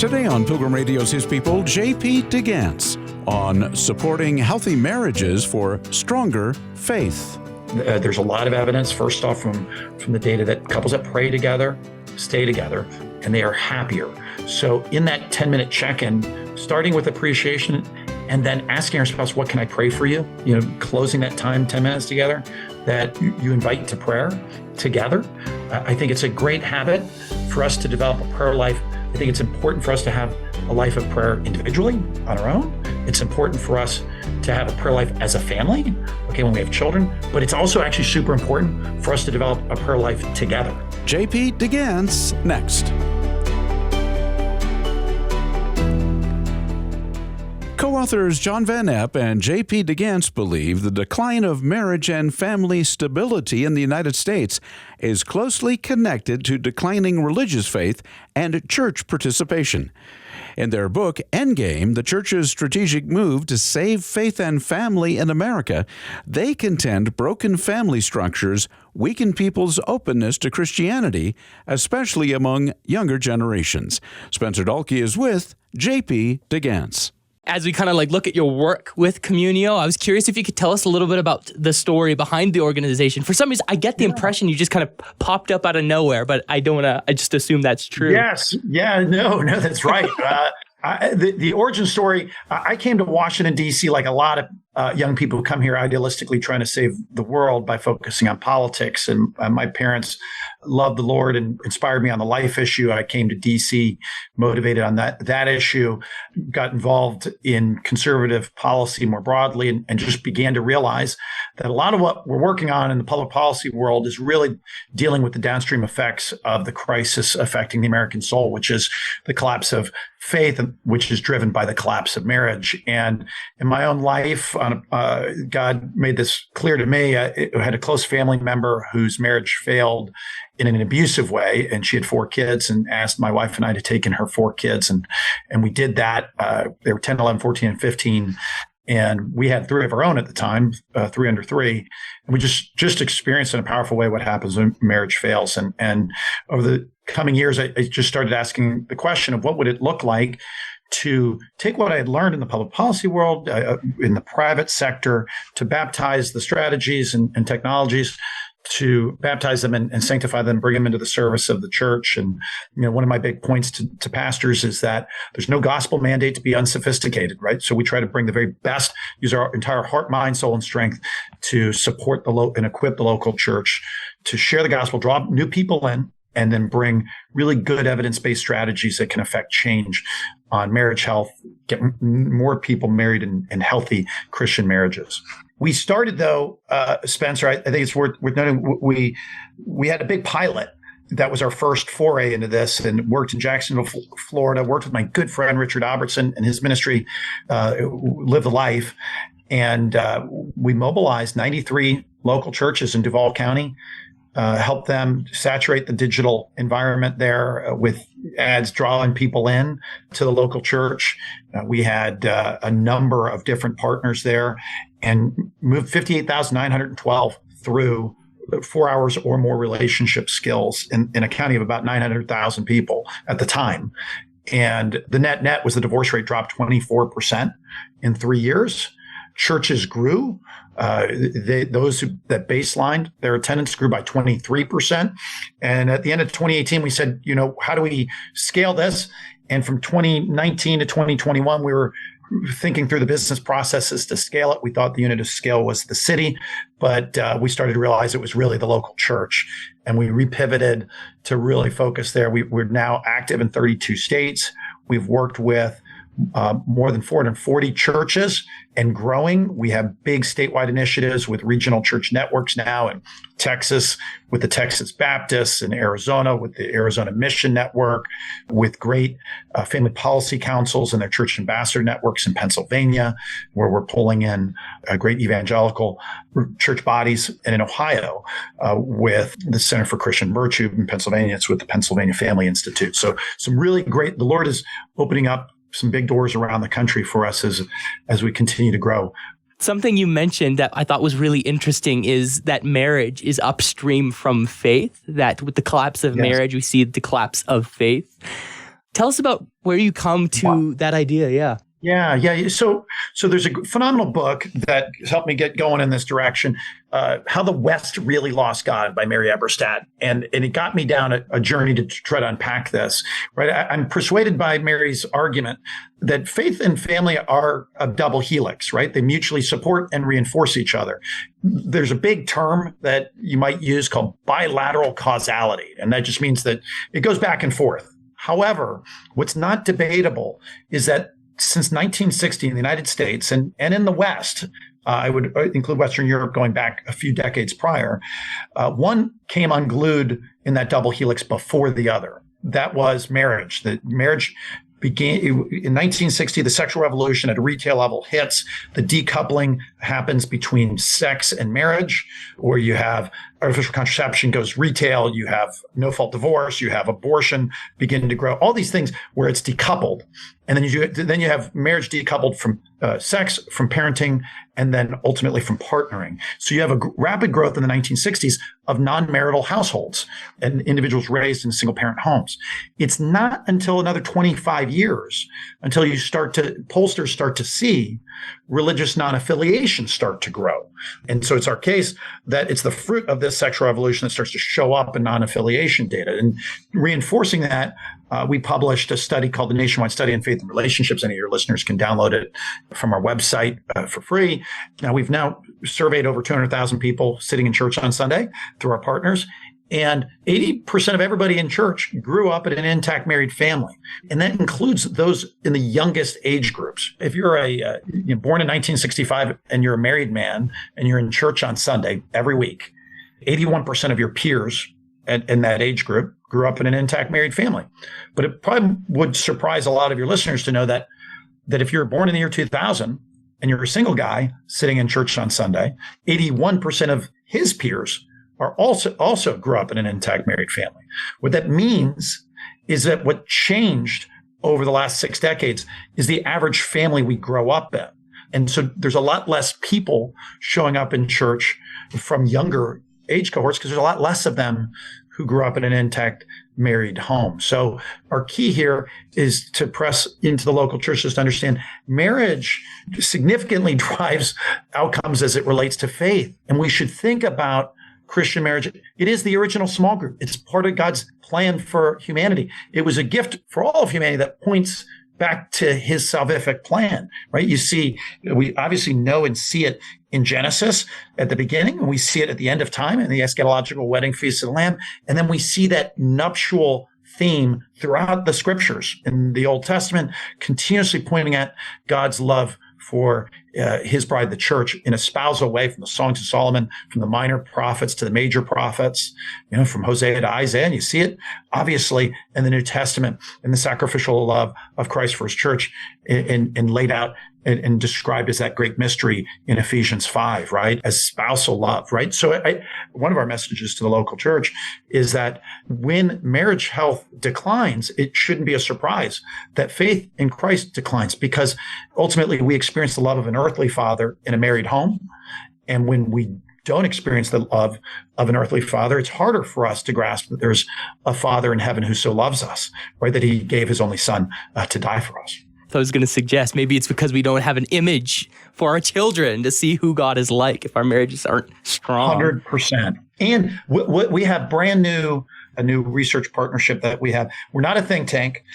Today on Pilgrim Radio's His People, JP De Gance on supporting healthy marriages for stronger faith. There's a lot of evidence, first off, from the data that couples that pray together stay together and they are happier. So in that 10-minute check-in, starting with appreciation and then asking our spouse, what can I pray for you? Closing that time, 10 minutes together, that you invite to prayer together. I think it's a great habit for us to develop a prayer life. I think it's important for us to have a life of prayer individually on our own. It's important for us to have a prayer life as a family, when we have children, but it's also actually super important for us to develop a prayer life together. JP De Gance next. Co-authors John Van Epp and J.P. De Gance believe the decline of marriage and family stability in the United States is closely connected to declining religious faith and church participation. In their book, Endgame, the Church's Strategic Move to Save Faith and Family in America, they contend broken family structures weaken people's openness to Christianity, especially among younger generations. Spencer Dalke is with J.P. De Gance. As we kind of look at your work with Communio, I was curious if you could tell us a little bit about the story behind the organization. For some reason, I get the impression you just kind of popped up out of nowhere, but I just assume that's true. Yes. Yeah, no, that's right. The origin story, I came to Washington, D.C. like a lot of young people who come here idealistically trying to save the world by focusing on politics. And my parents loved the Lord and inspired me on the life issue. I came to D.C. motivated on that issue, got involved in conservative policy more broadly, and just began to realize that a lot of what we're working on in the public policy world is really dealing with the downstream effects of the crisis affecting the American soul, which is the collapse of faith, which is driven by the collapse of marriage. And in my own life, God made this clear to me. I had a close family member whose marriage failed in an abusive way, and she had 4 kids, and asked my wife and I to take in her 4 kids. And we did that. They were 10, 11, 14, and 15. And we had 3 of our own at the time, 3 under 3. And we just experienced in a powerful way what happens when marriage fails. And over the coming years, I just started asking the question of what would it look like to take what I had learned in the public policy world, in the private sector, to baptize the strategies and technologies, to baptize them and sanctify them, bring them into the service of the church. And, one of my big points to pastors is that there's no gospel mandate to be unsophisticated, right? So we try to bring the very best, use our entire heart, mind, soul, and strength to support and equip the local church to share the gospel, draw new people in, and then bring really good evidence-based strategies that can affect change on marriage health, get more people married in healthy Christian marriages. We started, though, Spencer, I think it's worth noting, we had a big pilot. That was our first foray into this, and worked in Jacksonville, Florida, worked with my good friend Richard Albertson and his ministry, Live the Life. And we mobilized 93 local churches in Duval County, help them saturate the digital environment there with ads drawing people in to the local church. We had a number of different partners there and moved 58,912 through 4 hours or more relationship skills in a county of about 900,000 people at the time. And the net was the divorce rate dropped 24% in 3 years. Churches grew. Those that baselined their attendance grew by 23%. And at the end of 2018, we said, how do we scale this? And from 2019 to 2021, we were thinking through the business processes to scale it. We thought the unit of scale was the city, but we started to realize it was really the local church. And we repivoted to really focus there. We're now active in 32 states. We've worked with more than 440 churches and growing. We have big statewide initiatives with regional church networks now in Texas with the Texas Baptists, in Arizona with the Arizona Mission Network, with great family policy councils and their church ambassador networks in Pennsylvania, where we're pulling in great evangelical church bodies, and in Ohio with the Center for Christian Virtue in Pennsylvania. It's with the Pennsylvania Family Institute. So some really great, the Lord is opening up some big doors around the country for us as we continue to grow. Something you mentioned that I thought was really interesting is that marriage is upstream from faith, that with the collapse of marriage, we see the collapse of faith. Tell us about where you come to that idea. Yeah. Yeah. So there's a phenomenal book that has helped me get going in this direction, How the West Really Lost God by Mary Eberstadt. And it got me down a journey to try to unpack this, right? I'm persuaded by Mary's argument that faith and family are a double helix, right? They mutually support and reinforce each other. There's a big term that you might use called bilateral causality. And that just means that it goes back and forth. However, what's not debatable is that since 1960 in the United States and in the West, I would include Western Europe going back a few decades prior, one came unglued in that double helix before the other. That was marriage. The marriage began in 1960, the sexual revolution at a retail level hits. The decoupling happens between sex and marriage, where you have artificial contraception goes retail, you have no-fault divorce, you have abortion beginning to grow, all these things where it's decoupled. And then you have marriage decoupled from sex, from parenting, and then ultimately from partnering. So you have a rapid growth in the 1960s of non-marital households and individuals raised in single-parent homes. It's not until another 25 years until pollsters start to see religious non-affiliation start to grow. And so it's our case that it's the fruit of this sexual revolution that starts to show up in non-affiliation data. And reinforcing that, we published a study called the Nationwide Study on Faith and Relationships. Any of your listeners can download it from our website for free. Now, we've surveyed over 200,000 people sitting in church on Sunday through our partners. And 80% of everybody in church grew up in an intact married family. And that includes those in the youngest age groups. If you're born in 1965 and you're a married man and you're in church on Sunday every week, 81% of your peers in that age group grew up in an intact married family. But it probably would surprise a lot of your listeners to know that if you're born in the year 2000 and you're a single guy sitting in church on Sunday, 81% of his peers are also grew up in an intact married family. What that means is that what changed over the last 6 decades is the average family we grow up in. And so there's a lot less people showing up in church from younger age cohorts because there's a lot less of them who grew up in an intact married home. So our key here is to press into the local churches to understand marriage significantly drives outcomes as it relates to faith. And we should think about Christian marriage. It is the original small group. It's part of God's plan for humanity. It was a gift for all of humanity that points back to his salvific plan, right? You see, we obviously know and see it in Genesis at the beginning, and we see it at the end of time in the eschatological wedding feast of the Lamb. And then we see that nuptial theme throughout the scriptures in the Old Testament, continuously pointing at God's love for his bride, the church, in a spousal way, from the Songs of Solomon, from the minor prophets to the major prophets, from Hosea to Isaiah. And you see it obviously in the New Testament in the sacrificial love of Christ for his church and laid out and described as that great mystery in Ephesians 5, right? As spousal love, right? So one of our messages to the local church is that when marriage health declines, it shouldn't be a surprise that faith in Christ declines, because ultimately we experience the love of an earthly father in a married home. And when we don't experience the love of an earthly father, it's harder for us to grasp that there's a father in heaven who so loves us, right? That he gave his only son to die for us. I was going to suggest maybe it's because we don't have an image for our children to see who God is like if our marriages aren't strong. 100%. And we have a new research partnership that we have. We're not a think tank.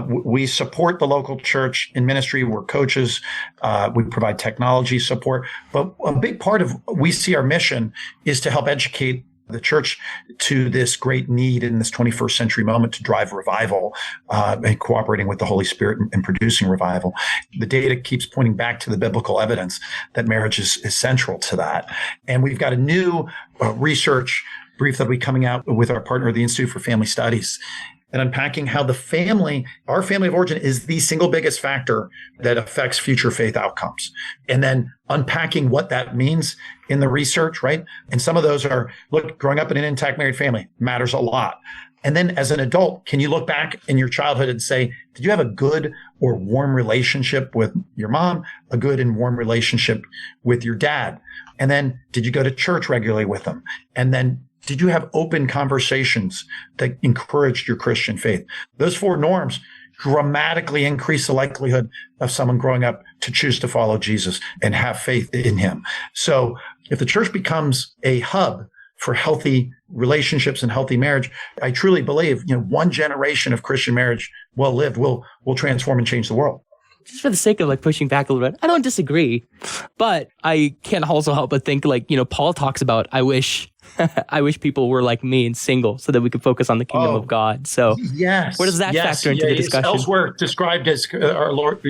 We support the local church in ministry. We're coaches. We provide technology support. But a big part of we see our mission is to help educate the church to this great need in this 21st century moment to drive revival and cooperating with the Holy Spirit and producing revival. The data keeps pointing back to the biblical evidence that marriage is central to that. And we've got a new research brief that'll be coming out with our partner, the Institute for Family Studies, and unpacking how our family of origin is the single biggest factor that affects future faith outcomes. And then unpacking what that means in the research, right? And some of those are, look, growing up in an intact married family matters a lot. And then as an adult, can you look back in your childhood and say, did you have a good or warm relationship with your mom, a good and warm relationship with your dad? And then did you go to church regularly with them? And then did you have open conversations that encouraged your Christian faith? Those 4 norms dramatically increase the likelihood of someone growing up to choose to follow Jesus and have faith in him. So if the church becomes a hub for healthy relationships and healthy marriage, I truly believe, one generation of Christian marriage well lived will transform and change the world. Just for the sake of like pushing back a little bit, I don't disagree, but I can't also help but think Paul talks about, I wish people were like me and single so that we could focus on the kingdom of God. So yes, where does that factor into the discussion? It's elsewhere described as our Lord,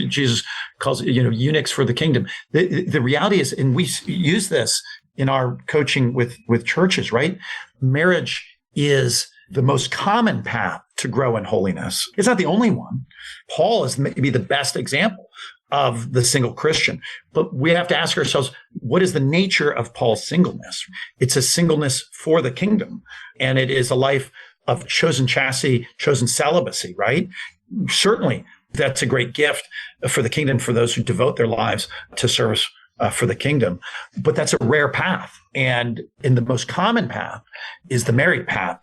Jesus calls it, eunuchs for the kingdom. The reality is, and we use this in our coaching with churches, right? Marriage is the most common path to grow in holiness. It's not the only one. Paul is maybe the best example of the single Christian. But we have to ask ourselves, what is the nature of Paul's singleness? It's a singleness for the kingdom. And it is a life of chosen chastity, chosen celibacy, right? Certainly, that's a great gift for the kingdom for those who devote their lives to service for the kingdom. But that's a rare path. And in the most common path is the married path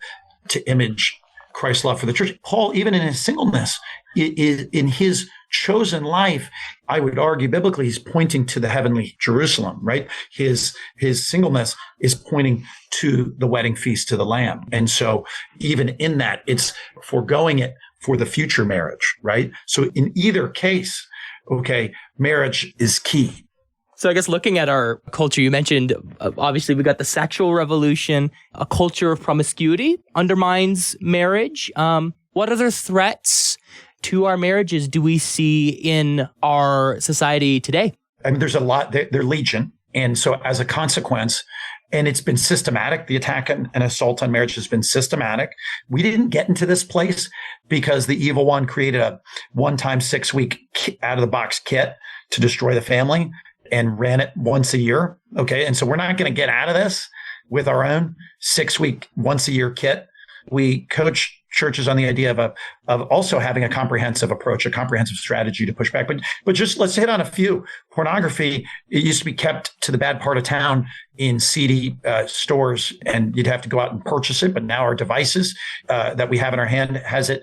to image Christ's love for the church. Paul, even in his singleness, in his chosen life, I would argue biblically, he's pointing to the heavenly Jerusalem, right? His singleness is pointing to the wedding feast to the Lamb. And so even in that, it's foregoing it for the future marriage, right? So in either case, marriage is key. So I guess looking at our culture, you mentioned, obviously we got the sexual revolution, a culture of promiscuity undermines marriage. What other threats to our marriages do we see in our society today? I mean, there's a lot, they're legion. And so as a consequence, and it's been systematic, the attack and assault on marriage has been systematic. We didn't get into this place because the evil one created a one-time 6-week out of the box kit to destroy the family and ran it once a year. Okay. And so we're not going to get out of this with our own 6-week, once a year kit. We coach churches on the idea of also having a comprehensive approach, a comprehensive strategy to push back. But just let's hit on a few. Pornography, it used to be kept to the bad part of town in seedy stores, and you'd have to go out and purchase it. But now our devices that we have in our hand has it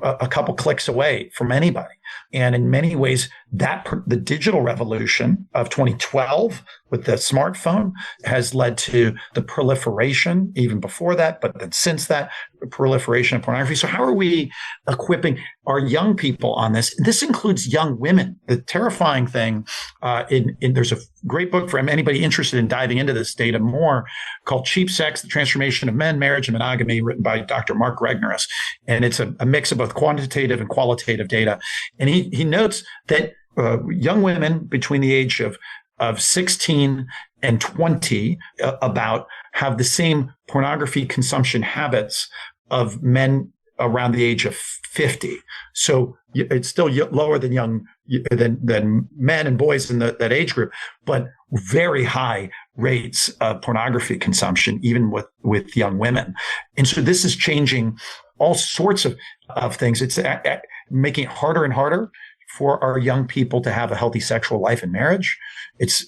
a couple clicks away from anybody. And in many ways, the digital revolution of 2012 with the smartphone has led to the proliferation, even before that, but then since that, the proliferation of pornography. So how are we equipping our young people on this? This includes young women. The terrifying thing, there's a great book for anybody interested in diving into this data more called Cheap Sex, The Transformation of Men, Marriage, and Monogamy, written by Dr. Mark Regnerus. And it's a mix of both quantitative and qualitative data. And he notes that young women between the age of 16 and 20 have the same pornography consumption habits of men around the age of 50. So it's still lower than than men and boys in that age group, but very high rates of pornography consumption, even with young women. And so this is changing all sorts of things. It's making it harder and harder for our young people to have a healthy sexual life and marriage. It's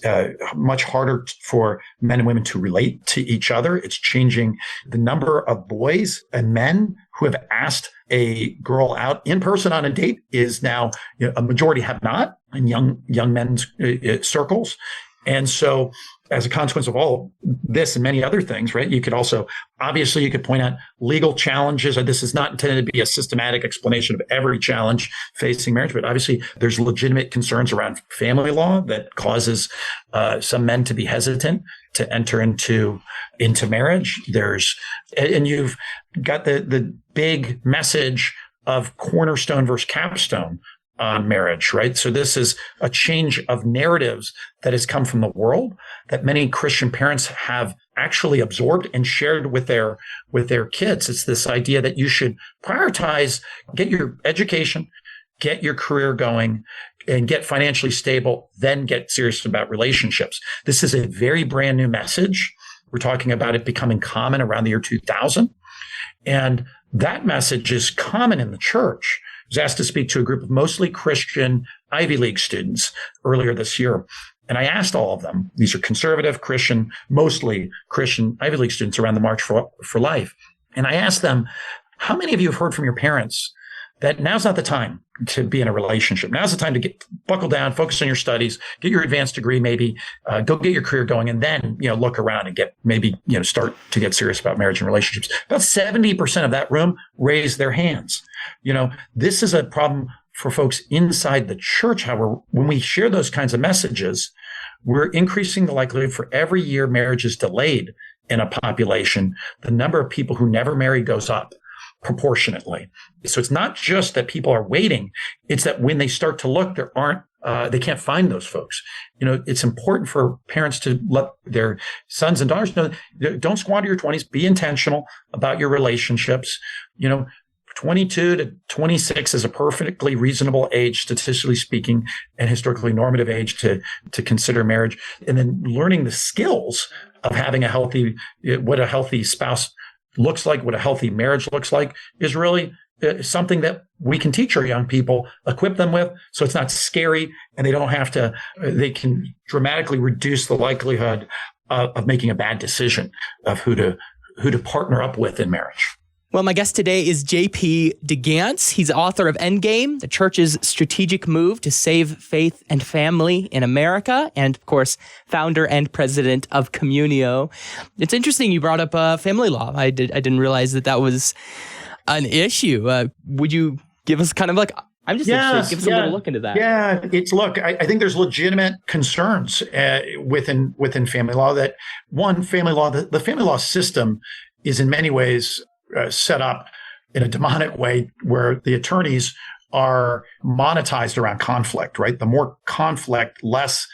much harder for men and women to relate to each other. It's changing the number of boys and men who have asked a girl out in person on a date is now, a majority have not in young men's circles. And so as a consequence of all this and many other things, right, you could point out legal challenges. This is not intended to be a systematic explanation of every challenge facing marriage, but obviously there's legitimate concerns around family law that causes some men to be hesitant to enter into marriage. And you've got the big message of cornerstone versus capstone on marriage, right? So this is a change of narratives that has come from the world that many Christian parents have actually absorbed and shared with their kids. It's this idea that you should prioritize, get your education, get your career going, and get financially stable, then get serious about relationships. This is a very brand new message. We're talking about it becoming common around the year 2000. And that message is common in the church. I was asked to speak to a group of mostly Christian Ivy League students earlier this year. And I asked all of them, these are conservative Christian, mostly Christian Ivy League students around the March for Life. And I asked them, how many of you have heard from your parents that now's not the time to be in a relationship. Now's the time to buckle down, focus on your studies, get your advanced degree, maybe go get your career going, and then, look around and start to get serious about marriage and relationships. About 70% of that room raised their hands. This is a problem for folks inside the church. However, when we share those kinds of messages, we're increasing the likelihood for every year marriage is delayed in a population. The number of people who never marry goes up proportionately. So it's not just that people are waiting. It's that when they start to look, they can't find those folks. It's important for parents to let their sons and daughters know, don't squander your 20s, be intentional about your relationships. 22 to 26 is a perfectly reasonable age, statistically speaking, and historically normative age to consider marriage. And then learning the skills of having what a healthy spouse looks like, what a healthy marriage looks like, is really something that we can teach our young people, equip them with, so it's not scary and they can dramatically reduce the likelihood of making a bad decision of who to partner up with in marriage. Well, my guest today is JP De Gance. He's author of Endgame, the church's strategic move to save faith and family in America, and of course, founder and president of Communio. It's interesting you brought up family law. I didn't realize that was an issue. Would you give us kind of I'm just interested, give us a little look into that. Yeah, I think there's legitimate concerns within family law. That one, family law, the family law system is in many ways set up in a demonic way where the attorneys are monetized around conflict, right? The more conflict, less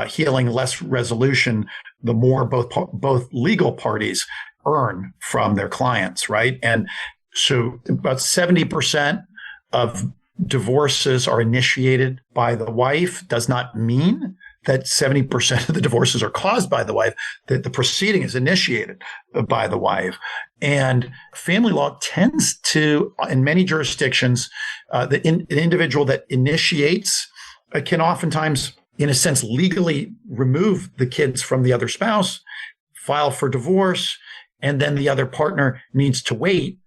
healing, less resolution, the more both legal parties earn from their clients, right? And so about 70% of divorces are initiated by the wife. Does not mean that 70% of the divorces are caused by the wife, that the proceeding is initiated by the wife. And family law tends to, in many jurisdictions, an individual that initiates can oftentimes, in a sense, legally remove the kids from the other spouse, file for divorce, and then the other partner needs to wait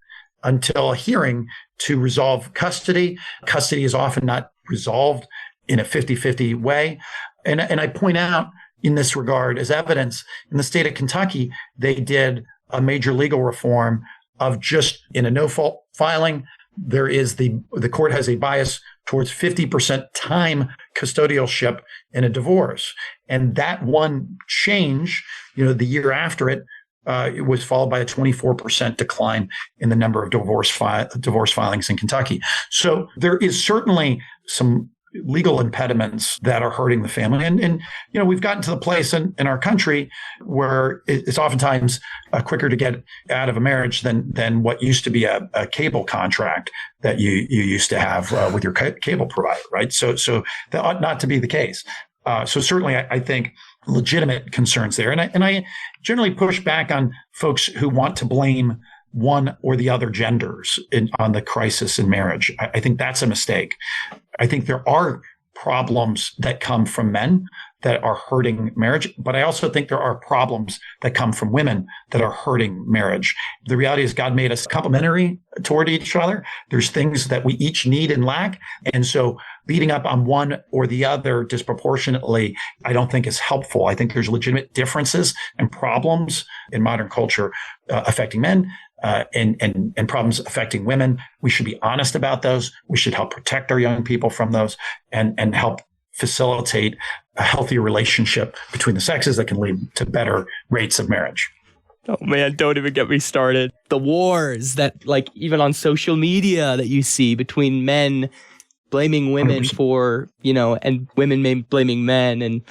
until a hearing to resolve custody. Custody is often not resolved in a 50-50 way. And I point out in this regard, as evidence, in the state of Kentucky, they did a major legal reform of just in a no-fault filing. There is the court has a bias towards 50% time custodialship in a divorce. And that one change, the year after it was followed by a 24% decline in the number of divorce filings in Kentucky. So there is certainly some legal impediments that are hurting the family. And we've gotten to the place in our country where it's oftentimes quicker to get out of a marriage than what used to be a cable contract that you used to have with your cable provider, right? So that ought not to be the case. So certainly I think legitimate concerns there. And I generally push back on folks who want to blame one or the other genders on the crisis in marriage. I think that's a mistake. I think there are problems that come from men that are hurting marriage, but I also think there are problems that come from women that are hurting marriage. The reality is God made us complementary toward each other. There's things that we each need and lack. And so beating up on one or the other disproportionately, I don't think is helpful. I think there's legitimate differences and problems in modern culture affecting men. And problems affecting women. We should be honest about those. We should help protect our young people from those and help facilitate a healthy relationship between the sexes that can lead to better rates of marriage. Oh man, don't even get me started. The wars that even on social media that you see between men blaming women 100%. For, and women blaming men. And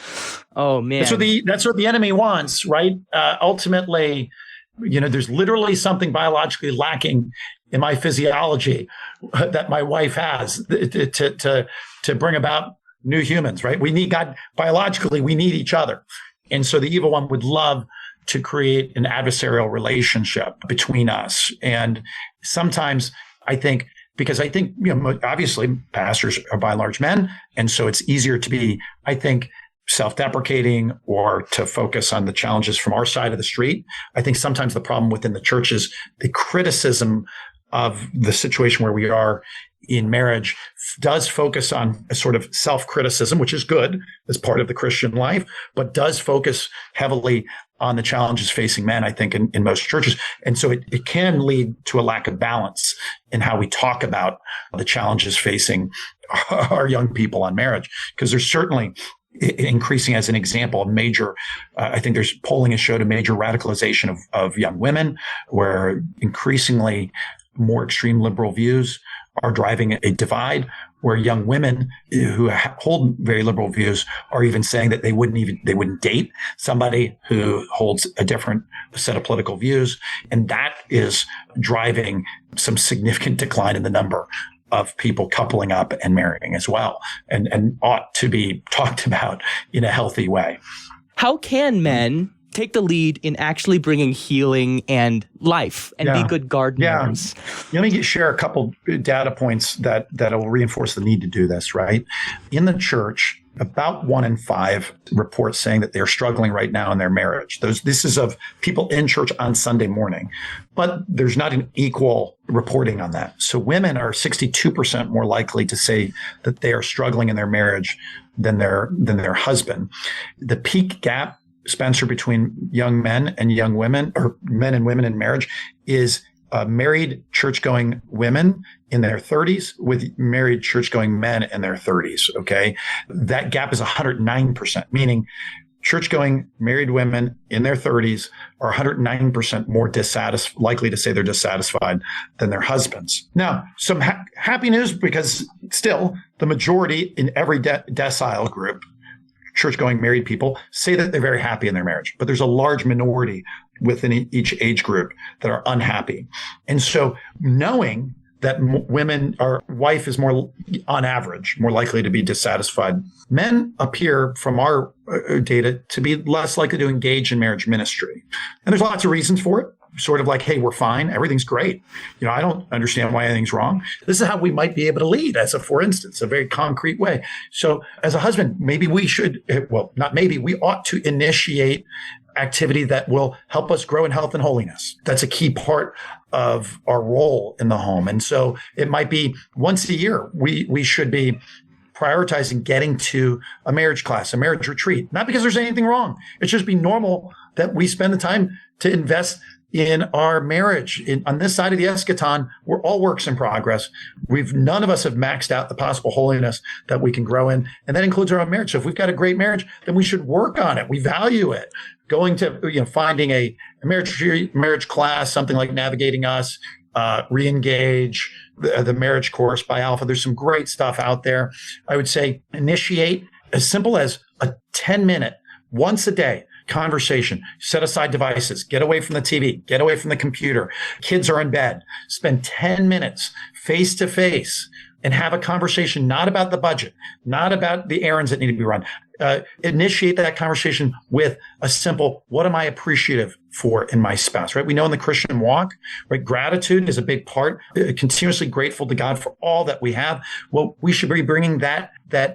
oh man. That's what the enemy wants, right? Ultimately, there's literally something biologically lacking in my physiology that my wife has to bring about new humans, right? We need God biologically. We need each other. And so the evil one would love to create an adversarial relationship between us. And sometimes because obviously pastors are by and large men. And so it's easier to be, self-deprecating or to focus on the challenges from our side of the street. I think sometimes the problem within the church is the criticism of the situation where we are in marriage does focus on a sort of self-criticism, which is good as part of the Christian life, but does focus heavily on the challenges facing men, I think, in most churches. And so it can lead to a lack of balance in how we talk about the challenges facing our young people on marriage, because there's certainly increasing, as an example, a major, I think there's polling has showed a major radicalization of young women, where increasingly more extreme liberal views are driving a divide, where young women who hold very liberal views are even saying that they wouldn't date somebody who holds a different set of political views. And that is driving some significant decline in the number of people coupling up and marrying as well, and ought to be talked about in a healthy way. How can men take the lead in actually bringing healing and life and be good gardeners? Let me share a couple data points that will reinforce the need to do this, right? In the church, about 1 in 5 reports saying that they're struggling right now in their marriage. This is of people in church on Sunday morning, but there's not an equal reporting on that. So women are 62% more likely to say that they are struggling in their marriage than their husband. The peak gap, Spencer, between young men and young women, or men and women in marriage, is married church-going women in their 30s with married church-going men in their 30s, okay? That gap is 109%, meaning church-going married women in their 30s are 109% more likely to say they're dissatisfied than their husbands. Now, some happy news, because still the majority in every decile group, church-going married people, say that they're very happy in their marriage, but there's a large minority within each age group that are unhappy. And so knowing that wife is more, on average, more likely to be dissatisfied, men appear from our data to be less likely to engage in marriage ministry. And there's lots of reasons for it. Sort of like, hey, we're fine. Everything's great. I don't understand why anything's wrong. This is how we might be able to lead, for instance, a very concrete way. So as a husband, maybe we should, we ought to initiate activity that will help us grow in health and holiness. That's a key part of our role in the home. And so it might be once a year, we should be prioritizing getting to a marriage class, a marriage retreat, not because there's anything wrong. It's just be normal that we spend the time to invest in our marriage. On this side of the eschaton, we're all works in progress. None of us have maxed out the possible holiness that we can grow in, and that includes our own marriage. So if we've got a great marriage, then we should work on it. We value it. Going to, finding a marriage class, something like Navigating Us, Reengage, the marriage course by Alpha. There's some great stuff out there. I would say initiate as simple as a 10-minute, once a day conversation. Set aside devices, get away from the TV, get away from the computer. Kids are in bed. Spend 10 minutes face to face and have a conversation, not about the budget, not about the errands that need to be run. Initiate that conversation with a simple, what am I appreciative for in my spouse, right? We know in the Christian walk, right, gratitude is a big part, continuously grateful to God for all that we have. Well, we should be bringing that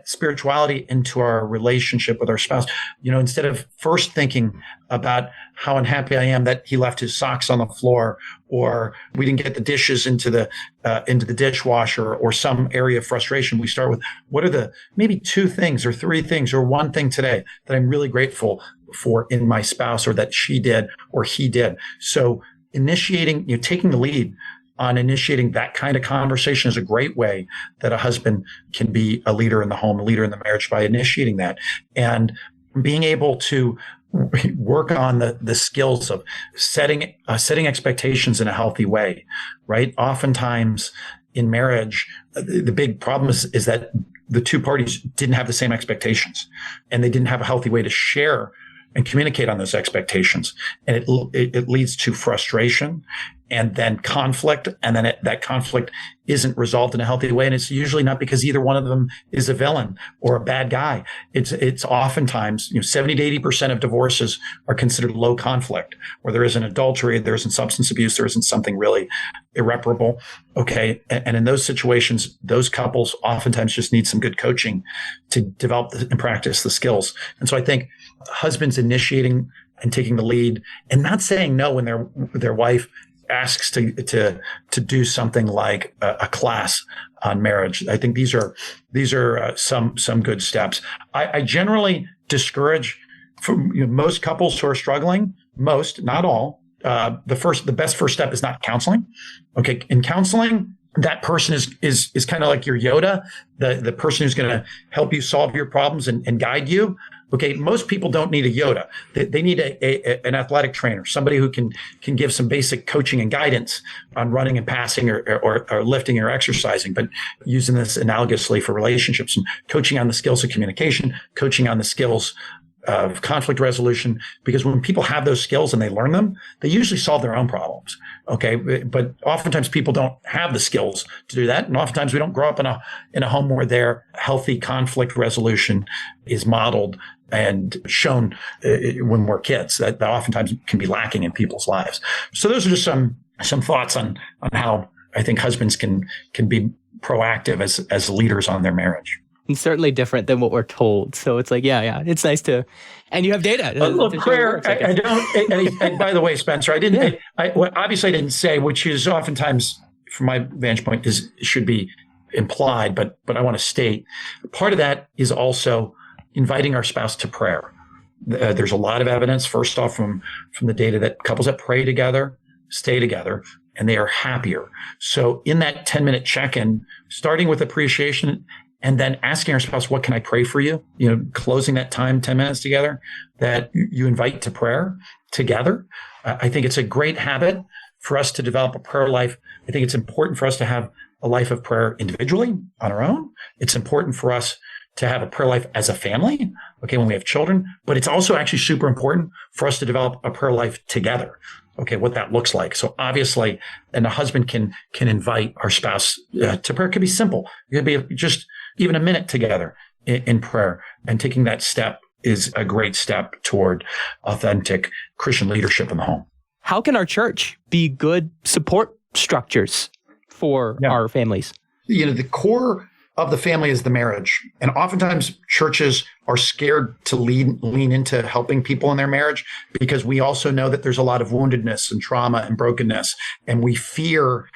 spirituality into our relationship with our spouse. Instead of first thinking about how unhappy I am that he left his socks on the floor, or we didn't get the dishes into the dishwasher, or some area of frustration, we start with, what are the maybe 2 things or 3 things or 1 thing today that I'm really grateful for in my spouse, or that she did or he did. So initiating, taking the lead on initiating that kind of conversation is a great way that a husband can be a leader in the home, a leader in the marriage, by initiating that and being able to work on the skills of setting expectations in a healthy way, right? Oftentimes in marriage, the big problem is that the 2 parties didn't have the same expectations, and they didn't have a healthy way to share and communicate on those expectations. And it leads to frustration and then conflict. And then that conflict isn't resolved in a healthy way. And it's usually not because either one of them is a villain or a bad guy. It's oftentimes, 70 to 80% of divorces are considered low conflict, where there isn't adultery, there isn't substance abuse, there isn't something really irreparable. Okay. And in those situations, those couples oftentimes just need some good coaching to develop and practice the skills. And so I think husbands initiating and taking the lead and not saying no when their wife asks to do something like a class on marriage. I think these are some good steps. I generally discourage most couples who are struggling. Most, not all. The best first step is not counseling. Okay, in counseling, that person is kind of like your Yoda, the person who's going to help you solve your problems and guide you. Okay, most people don't need a Yoda. They need an athletic trainer, somebody who can give some basic coaching and guidance on running and passing or lifting or exercising, but using this analogously for relationships and coaching on the skills of communication, coaching on the skills of conflict resolution, because when people have those skills and they learn them, they usually solve their own problems. Okay. But oftentimes people don't have the skills to do that. And oftentimes we don't grow up in a home where their healthy conflict resolution is modeled and shown when we're kids. That oftentimes can be lacking in people's lives. So those are just some thoughts on how I think husbands can be proactive as leaders on their marriage. And certainly different than what we're told. So it's like, yeah, it's nice to, and you have data. Look, prayer, I don't, and by the way, Spencer, I didn't, obviously I didn't say, which is oftentimes, from my vantage point, should be implied, but I want to state, part of that is also inviting our spouse to prayer. There's a lot of evidence, first off, from the data that couples that pray together, stay together, and they are happier. So in that 10-minute check-in, starting with appreciation, and then asking our spouse, what can I pray for you? Closing that time, 10 minutes together, that you invite to prayer together. I think it's a great habit for us to develop a prayer life. I think it's important for us to have a life of prayer individually on our own. It's important for us to have a prayer life as a family, okay, when we have children. But it's also actually super important for us to develop a prayer life together. Okay, what that looks like. So obviously, and a husband can invite our spouse to prayer. It could be simple. It could be just even a minute together in prayer, and taking that step is a great step toward authentic Christian leadership in the home. How can our church be good support structures for our families? The core of the family is the marriage. And oftentimes churches are scared to lean into helping people in their marriage, because we also know that there's a lot of woundedness and trauma and brokenness. And we fear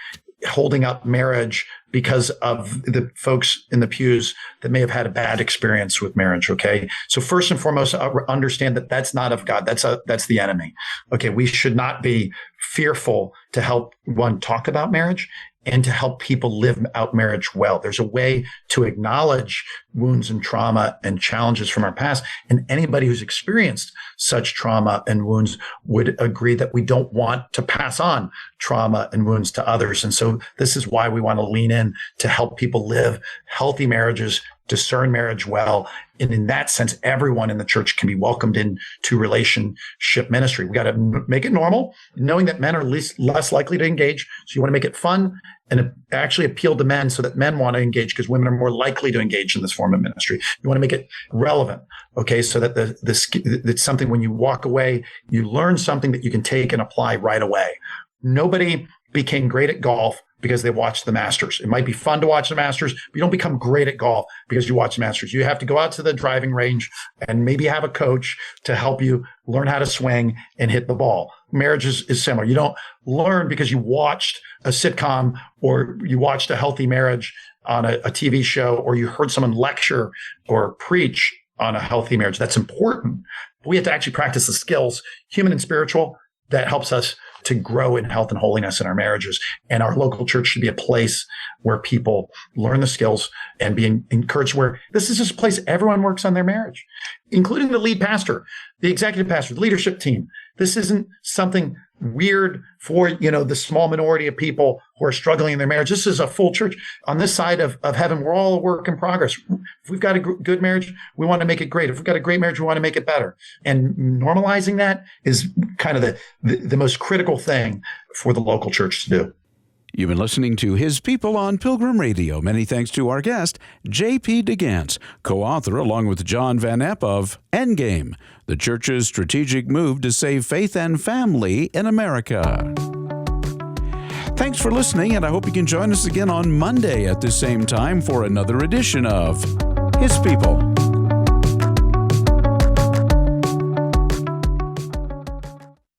holding up marriage because of the folks in the pews that may have had a bad experience with marriage. Okay. So first and foremost, understand that that's not of God. That's the enemy. Okay. We should not be fearful to help one talk about marriage and to help people live out marriage well. There's a way to acknowledge wounds and trauma and challenges from our past. And anybody who's experienced such trauma and wounds would agree that we don't want to pass on trauma and wounds to others. And so this is why we want to lean in to help people live healthy marriages, discern marriage well. And in that sense, everyone in the church can be welcomed into relationship ministry. We got to make it normal, knowing that men are less likely to engage. So you want to make it fun and actually appeal to men so that men want to engage, because women are more likely to engage in this form of ministry. You want to make it relevant, okay, so that it's something when you walk away, you learn something that you can take and apply right away. Nobody became great at golf because they watched the Masters. It might be fun to watch the Masters, but you don't become great at golf because you watch the Masters. You have to go out to the driving range and maybe have a coach to help you learn how to swing and hit the ball. Marriage is similar. You don't learn because you watched a sitcom or you watched a healthy marriage on a TV show, or you heard someone lecture or preach on a healthy marriage. That's important. But we have to actually practice the skills, human and spiritual, that helps us to grow in health and holiness in our marriages. And our local church should be a place where people learn the skills and be encouraged, where this is just a place everyone works on their marriage, including the lead pastor, the executive pastor, the leadership team. This isn't something weird for, the small minority of people who are struggling in their marriage. This is a full church. On this side of heaven, we're all a work in progress. If we've got a good marriage, we want to make it great. If we've got a great marriage, we want to make it better. And normalizing that is kind of the most critical thing for the local church to do. You've been listening to His People on Pilgrim Radio. Many thanks to our guest, JP De Gance, co-author along with John Van Epp of Endgame, the church's strategic move to save faith and family in America. Thanks for listening, and I hope you can join us again on Monday at the same time for another edition of His People.